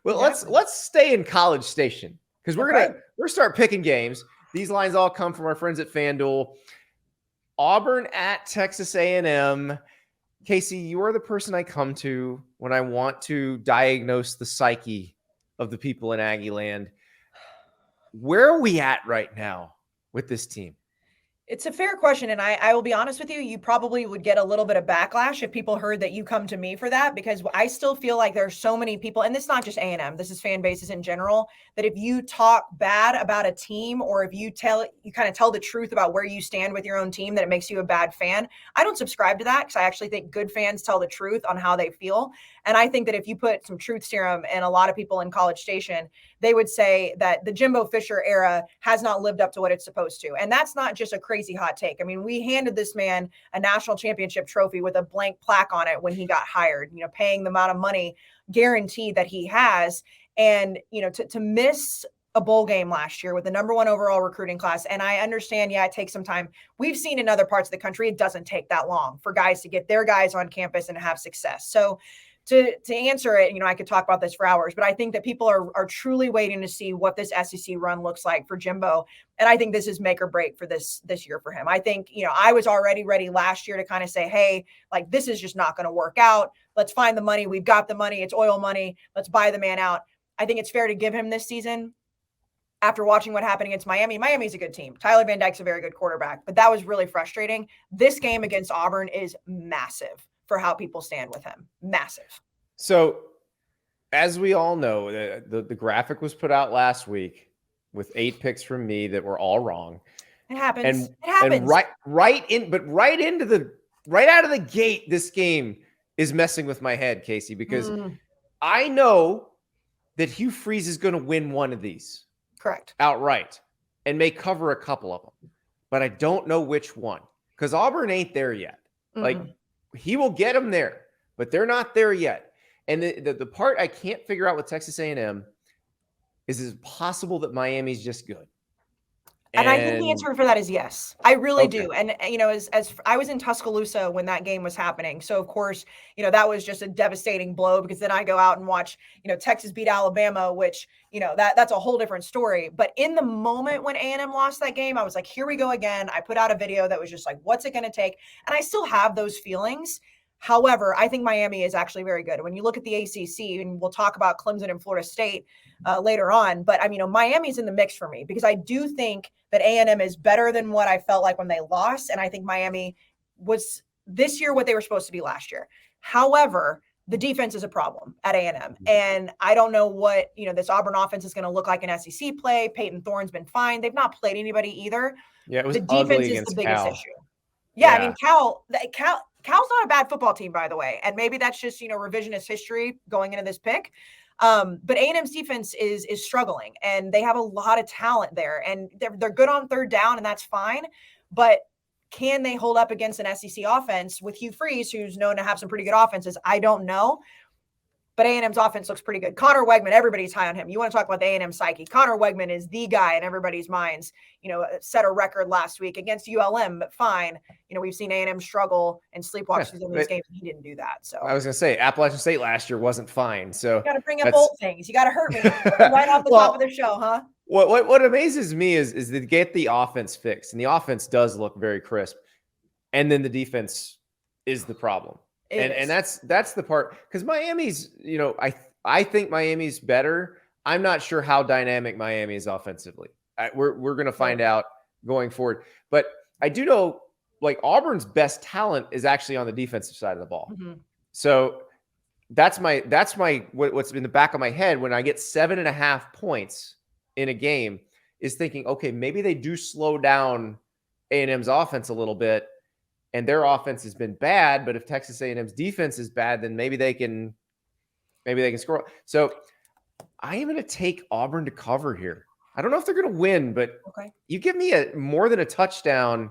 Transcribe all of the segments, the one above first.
Well, Exactly. let's stay in College Station because we're Okay. gonna start picking games. These lines all come from our friends at FanDuel. Auburn at Texas A&M. Kayce, you are the person I come to when I want to diagnose the psyche of the people in Aggie land. Where are we at right now with this team? It's a fair question. And I will be honest with you, you probably would get a little bit of backlash if people heard that you come to me for that, because I still feel like there's so many people, and it's not just A&M, this is fan bases in general, that if you talk bad about a team, or if you kind of tell the truth about where you stand with your own team, that it makes you a bad fan. I don't subscribe to that, because I actually think good fans tell the truth on how they feel. And I think that if you put some truth serum in a lot of people in College Station, they would say that the Jimbo Fisher era has not lived up to what it's supposed to. And that's not just a crazy hot take. I mean, we handed this man a national championship trophy with a blank plaque on it when he got hired, paying the amount of money guaranteed that he has. And, to miss a bowl game last year with the number 1 overall recruiting class. And I understand, it takes some time. We've seen in other parts of the country, it doesn't take that long for guys to get their guys on campus and have success. So to answer it, I could talk about this for hours, but I think that people are truly waiting to see what this SEC run looks like for Jimbo. And I think this is make or break for this year for him. I think, I was already ready last year to kind of say, hey, like, this is just not going to work out. Let's find the money. We've got the money. It's oil money. Let's buy the man out. I think it's fair to give him this season. After watching what happened against Miami's a good team. Tyler Van Dyke's a very good quarterback, but that was really frustrating. This game against Auburn is massive for how people stand with him. Massive. So, as we all know, the graphic was put out last week with 8 picks from me that were all wrong. It happens. And, it happens. And right out of the gate, this game is messing with my head, Kayce, because I know that Hugh Freeze is going to win one of these. Correct. Outright, and may cover a couple of them, but I don't know which one, because Auburn ain't there yet. Like, he will get them there, but they're not there yet. And the part I can't figure out with Texas A&M is it possible that Miami's just good? And I think the answer for that is yes. I really do. And, as I was in Tuscaloosa when that game was happening. So, of course, that was just a devastating blow, because then I go out and watch, Texas beat Alabama, which, that's a whole different story. But in the moment when A&M lost that game, I was like, here we go again. I put out a video that was just like, what's it going to take? And I still have those feelings. However, I think Miami is actually very good. When you look at the ACC, and we'll talk about Clemson and Florida State later on, but Miami's in the mix for me, because I do think that A&M is better than what I felt like when they lost. And I think Miami was this year what they were supposed to be last year. However, the defense is a problem at A&M. And I don't know what, this Auburn offense is going to look like in SEC play. Peyton Thorne's been fine. They've not played anybody either. Yeah, it was the defense is the biggest issue. Yeah, I mean, Cal's not a bad football team, by the way. And maybe that's just, revisionist history going into this pick. But A&M's defense is struggling, and they have a lot of talent there, and they're good on third down, and that's fine. But can they hold up against an SEC offense with Hugh Freeze, who's known to have some pretty good offenses? I don't know. But A&M's offense looks pretty good. Connor Wegman, everybody's high on him. You want to talk about the A&M psyche. Connor Wegman is the guy in everybody's minds. Set a record last week against ULM, but fine. We've seen A&M struggle and sleepwalk through these games. He didn't do that. So I was going to say, Appalachian State last year wasn't fine. So you got to bring up old things. You got to hurt me right off the top of the show, huh? What amazes me is to get the offense fixed, and the offense does look very crisp, and then the defense is the problem. And that's the part, because Miami's, I think Miami's better. I'm not sure how dynamic Miami is offensively. We're going to find out going forward. But I do know, like, Auburn's best talent is actually on the defensive side of the ball. So that's what's in the back of my head when I get 7.5 points in a game, is thinking, okay, maybe they do slow down A&M's offense a little bit. And their offense has been bad, but if Texas A&M's defense is bad, then maybe they can score. So I am going to take Auburn to cover here. I don't know if they're going to win, but you give me more than a touchdown,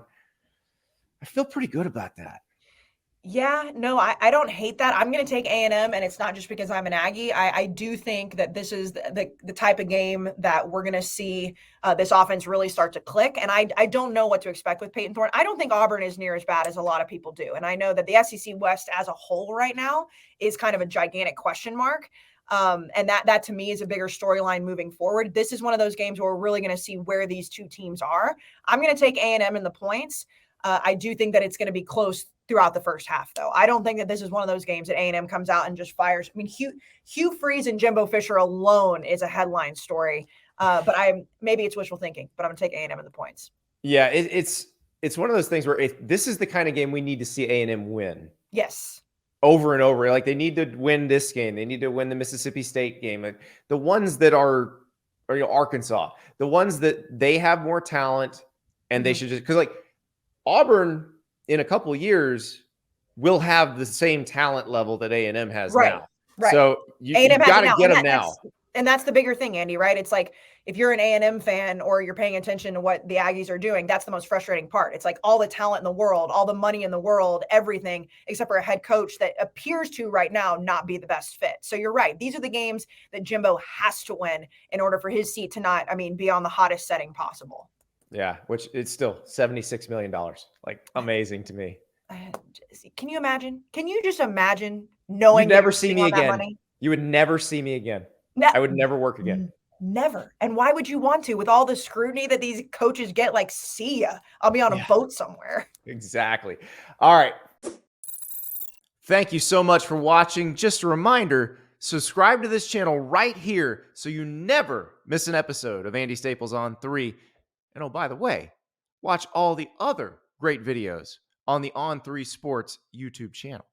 I feel pretty good about that. Yeah, no, I don't hate that. I'm going to take A&M, and it's not just because I'm an Aggie. I do think that this is the type of game that we're going to see this offense really start to click. And I don't know what to expect with Peyton Thorne. I don't think Auburn is near as bad as a lot of people do. And I know that the SEC West as a whole right now is kind of a gigantic question mark. And that to me is a bigger storyline moving forward. This is one of those games where we're really going to see where these two teams are. I'm going to take A&M in the points. I do think that it's going to be close throughout the first half, though. I don't think that this is one of those games that A&M comes out and just fires. I mean, Hugh Freeze and Jimbo Fisher alone is a headline story. But maybe it's wishful thinking, but I'm going to take A&M in the points. Yeah, it's one of those things where if this is the kind of game we need to see A&M win. Yes. Over and over. Like, they need to win this game. They need to win the Mississippi State game. Like, the ones that are Arkansas, the ones that they have more talent, and they should just, because like Auburn in a couple of years will have the same talent level that A&M has now. Right. So you got to get them now. And that's the bigger thing, Andy, right? It's like, if you're an A&M fan or you're paying attention to what the Aggies are doing, that's the most frustrating part. It's like all the talent in the world, all the money in the world, everything, except for a head coach that appears to right now not be the best fit. So you're right. These are the games that Jimbo has to win in order for his seat to not, be on the hottest setting possible. Yeah, which it's still $76 million. Like, amazing to me. Can you imagine? Can you just imagine knowing you'd never see me again? You would never see me again. I would never work again. Never. And why would you want to, with all the scrutiny that these coaches get? Like, see ya. I'll be on a boat somewhere. Exactly. All right. Thank you so much for watching. Just a reminder, subscribe to this channel right here so you never miss an episode of Andy Staples on 3. And oh, by the way, watch all the other great videos on the On3 Sports YouTube channel.